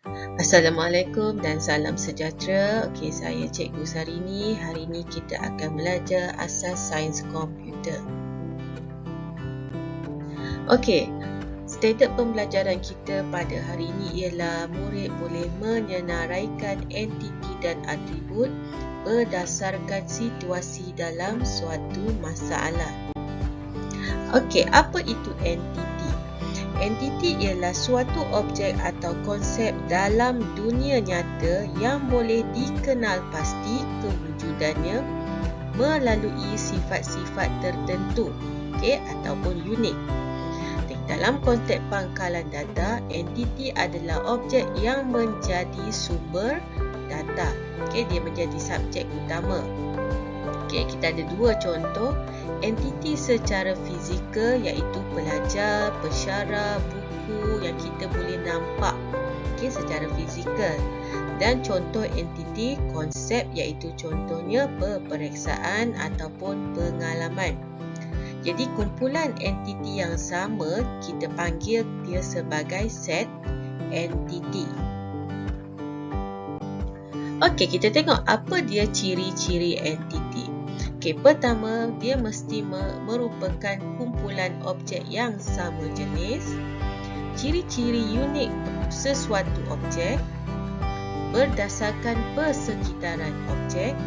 Assalamualaikum dan salam sejahtera. Okey, saya Cikgu Sarini. Hari ini kita akan belajar asas sains komputer. Okey, standard pembelajaran kita pada hari ini ialah murid boleh menyenaraikan entiti dan atribut berdasarkan situasi dalam suatu masalah. Okey, apa itu entiti? Entiti ialah suatu objek atau konsep dalam dunia nyata yang boleh dikenal pasti kewujudannya melalui sifat-sifat tertentu, ataupun unik. Dalam konteks pangkalan data, entiti adalah objek yang menjadi sumber data. Dia menjadi subjek utama. Kita ada dua contoh entiti secara fizikal, iaitu pelajar, pensyarah, buku yang kita boleh nampak secara fizikal, dan contoh entiti konsep, iaitu contohnya peperiksaan ataupun pengalaman. Jadi kumpulan entiti yang sama kita panggil dia sebagai set entiti. Okey, kita tengok apa dia ciri-ciri entiti. Pertama, dia mesti merupakan kumpulan objek yang sama jenis. Ciri-ciri unik sesuatu objek berdasarkan persekitaran objek,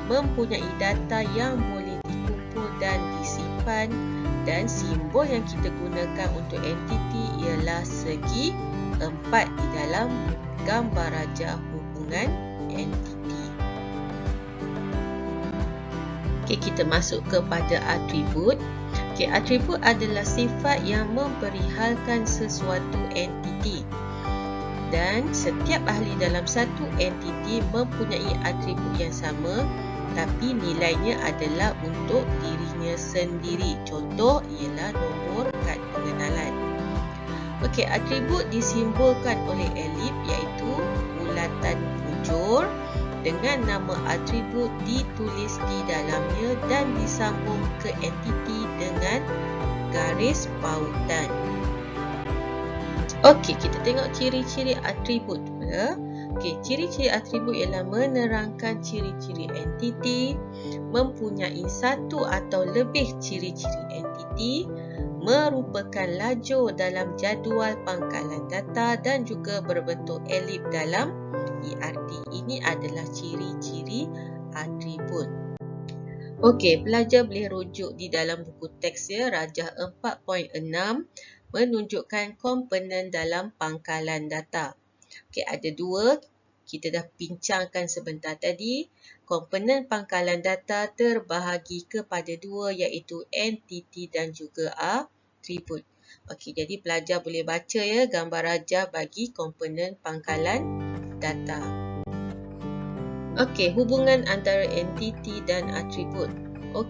mempunyai data yang boleh dikumpul dan disimpan, dan simbol yang kita gunakan untuk entiti ialah segi 4 di dalam gambar rajah hubungan entiti. Kita masuk kepada atribut. Atribut adalah sifat yang memperihalkan sesuatu entiti, dan setiap ahli dalam satu entiti mempunyai atribut yang sama, tapi nilainya adalah untuk dirinya sendiri. Contoh ialah nombor kad pengenalan. Atribut disimbolkan oleh elip, iaitu bulatan bujur dengan nama atribut ditulis di dalamnya dan disambung ke entiti dengan garis pautan. Kita tengok ciri-ciri atribut pula. Ciri-ciri atribut ialah menerangkan ciri-ciri entiti, mempunyai satu atau lebih ciri-ciri entiti, merupakan lajur dalam jadual pangkalan data, dan juga berbentuk elip dalam ERD. Ini adalah ciri-ciri atribut. Pelajar boleh rujuk di dalam buku teks Rajah 4.6 menunjukkan komponen dalam pangkalan data. Ada dua, kita dah bincangkan sebentar tadi. Komponen pangkalan data terbahagi kepada dua, iaitu entiti dan juga atribut. Jadi pelajar boleh baca gambar rajah bagi komponen pangkalan data. Hubungan antara entiti dan atribut.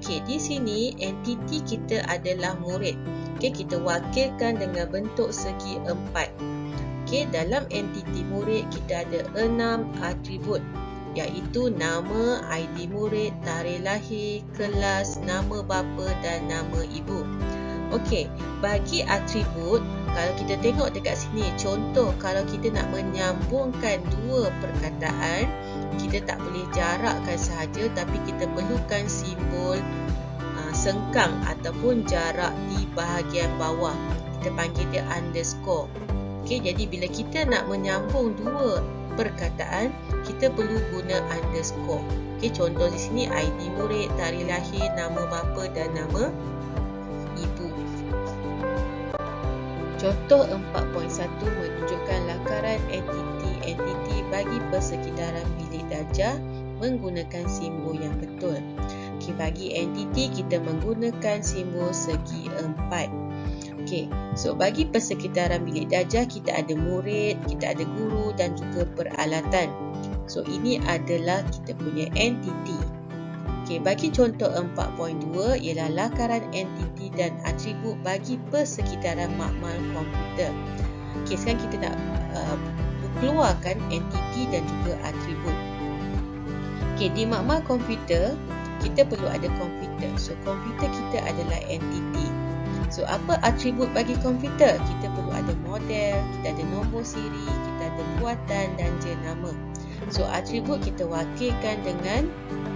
Di sini entiti kita adalah murid. Kita wakilkan dengan bentuk segi 4. Dalam entiti murid kita ada 6 atribut, iaitu nama, ID murid, tarikh lahir, kelas, nama bapa dan nama ibu. Bagi atribut, kalau kita tengok dekat sini, contoh kalau kita nak menyambungkan dua perkataan, kita tak boleh jarakkan sahaja, tapi kita perlukan simbol sengkang ataupun jarak di bahagian bawah. Kita panggil dia underscore. Jadi bila kita nak menyambung dua perkataan, kita perlu guna underscore. Contoh di sini ID murid, tarikh lahir, nama bapa dan nama ibu. Contoh 4.1 menunjukkan lakaran entiti bagi persekitaran bilik darjah menggunakan simbol yang betul. Bagi entiti kita menggunakan simbol segi 4. Bagi persekitaran bilik darjah kita ada murid, kita ada guru dan juga peralatan. Ini adalah kita punya entiti. Bagi contoh 4.2 ialah lakaran entiti dan atribut bagi persekitaran makmal komputer. Sekarang kita nak keluarkan entiti dan juga atribut. Di makmal komputer kita perlu ada komputer. Komputer kita adalah entiti. Apa atribut bagi komputer? Kita perlu ada model, kita ada nombor siri, kita tempatan dan jenama. So, atribut kita wakilkan dengan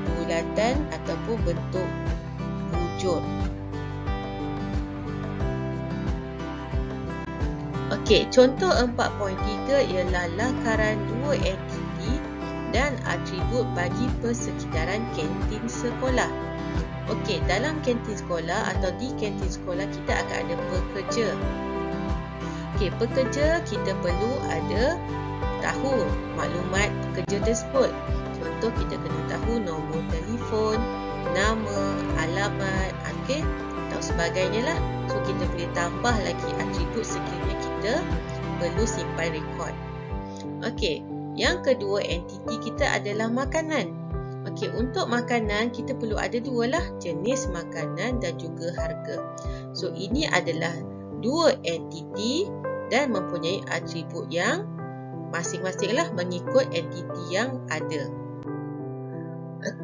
bulatan ataupun bentuk wujud. Okey, contoh 4.3 ialah lakaran dua entiti dan atribut bagi persekitaran kantin sekolah. Okey, dalam kantin sekolah atau di kantin sekolah kita akan ada pekerja. Okey, pekerja kita perlu ada tahu maklumat pekerja tersebut. Contoh, kita kena tahu nombor telefon, nama, alamat, okey, atau sebagainya lah. So, kita boleh tambah lagi atribut sekiranya kita perlu simpan rekod. Okey, yang kedua entiti kita adalah makanan. Okey, untuk makanan kita perlu ada dua lah, jenis makanan dan juga harga. So, ini adalah dua entiti dan mempunyai atribut yang masing-masing lah mengikut entiti yang ada.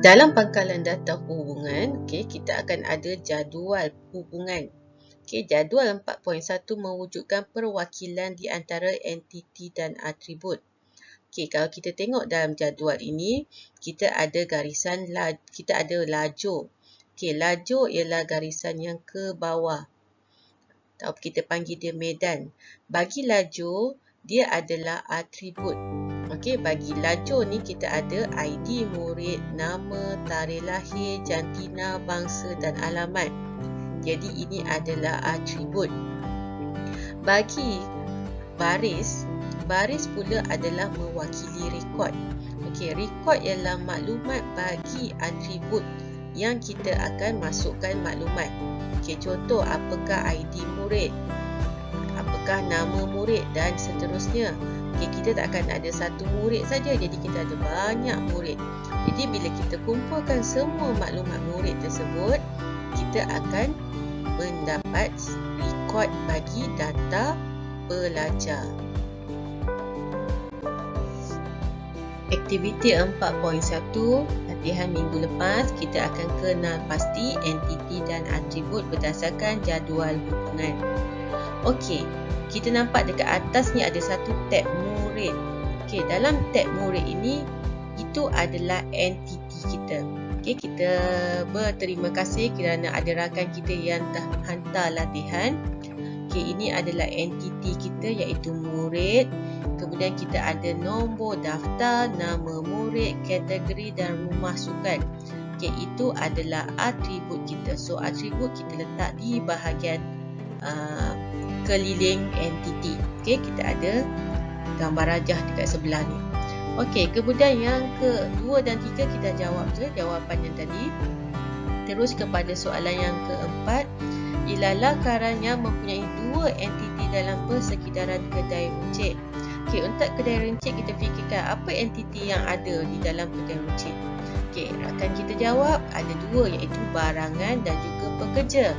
Dalam pangkalan data hubungan, okay, kita akan ada jadual hubungan. Okay, jadual 4.1 mewujudkan perwakilan di antara entiti dan atribut. Okay, kalau kita tengok dalam jadual ini, kita ada garisan, kita ada lajur. Okay, lajur ialah garisan yang ke bawah. Atau kita panggil dia medan. Bagi lajur, dia adalah atribut. Okey, bagi lajur ni kita ada ID murid, nama, tarikh lahir, jantina, bangsa dan alamat. Jadi ini adalah atribut. Bagi baris, baris pula adalah mewakili rekod. Okey, rekod ialah maklumat bagi atribut yang kita akan masukkan maklumat. Okey, contoh apakah ID murid, apakah nama murid dan seterusnya. Okay, kita tak akan ada satu murid saja, jadi kita ada banyak murid. Jadi bila kita kumpulkan semua maklumat murid tersebut, kita akan mendapat rekod bagi data pelajar. Aktiviti 4.1 latihan minggu lepas, kita akan kenal pasti entiti dan atribut berdasarkan jadual hubungan. Okey, kita nampak dekat atas ni ada satu tab murid. Okey, dalam tab murid ini, itu adalah entiti kita. Okey, kita berterima kasih kerana ada rakan kita yang dah hantar latihan. Okey, ini adalah entiti kita iaitu murid. Kemudian kita ada nombor daftar, nama murid, kategori dan rumah sukan. Okey, itu adalah atribut kita. So, atribut kita letak di bahagian keliling entiti. Okey, kita ada gambar rajah dekat sebelah ni. Okey, kemudian yang kedua dan tiga kita jawab je jawapan yang tadi. Terus kepada soalan yang keempat, ialah lakaran yang mempunyai dua entiti dalam persekitaran kedai runcit. Okey, untuk kedai runcit kita fikirkan apa entiti yang ada di dalam kedai runcit. Okey, akan kita jawab ada dua iaitu barangan dan juga pekerja.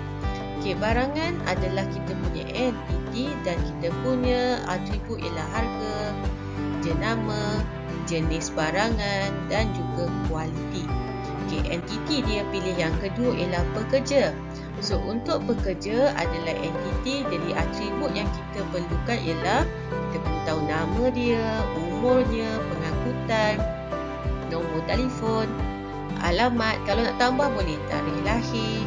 Okey, barangan adalah kita punya entiti dan kita punya atribut ialah harga, jenama, jenis barangan dan juga kualiti. Okey, entiti dia pilih yang kedua ialah pekerja. So, untuk pekerja adalah entiti, jadi atribut yang kita perlukan ialah kita perlu tahu nama dia, umurnya, pengangkutan, nombor telefon, alamat, kalau nak tambah boleh tarikh lahir,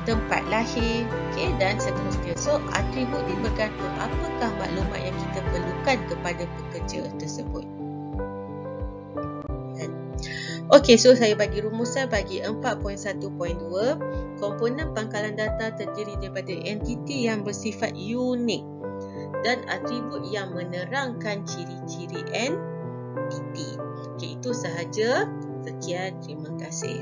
tempat lahir, okay, dan seterusnya. So, atribut ni bergantung apakah maklumat yang kita perlukan kepada pekerja tersebut. Okey, so saya bagi rumusan bagi 4.1.2. Komponen pangkalan data terdiri daripada entiti yang bersifat unik dan atribut yang menerangkan ciri-ciri entiti. Okey, itu sahaja. Sekian, terima kasih.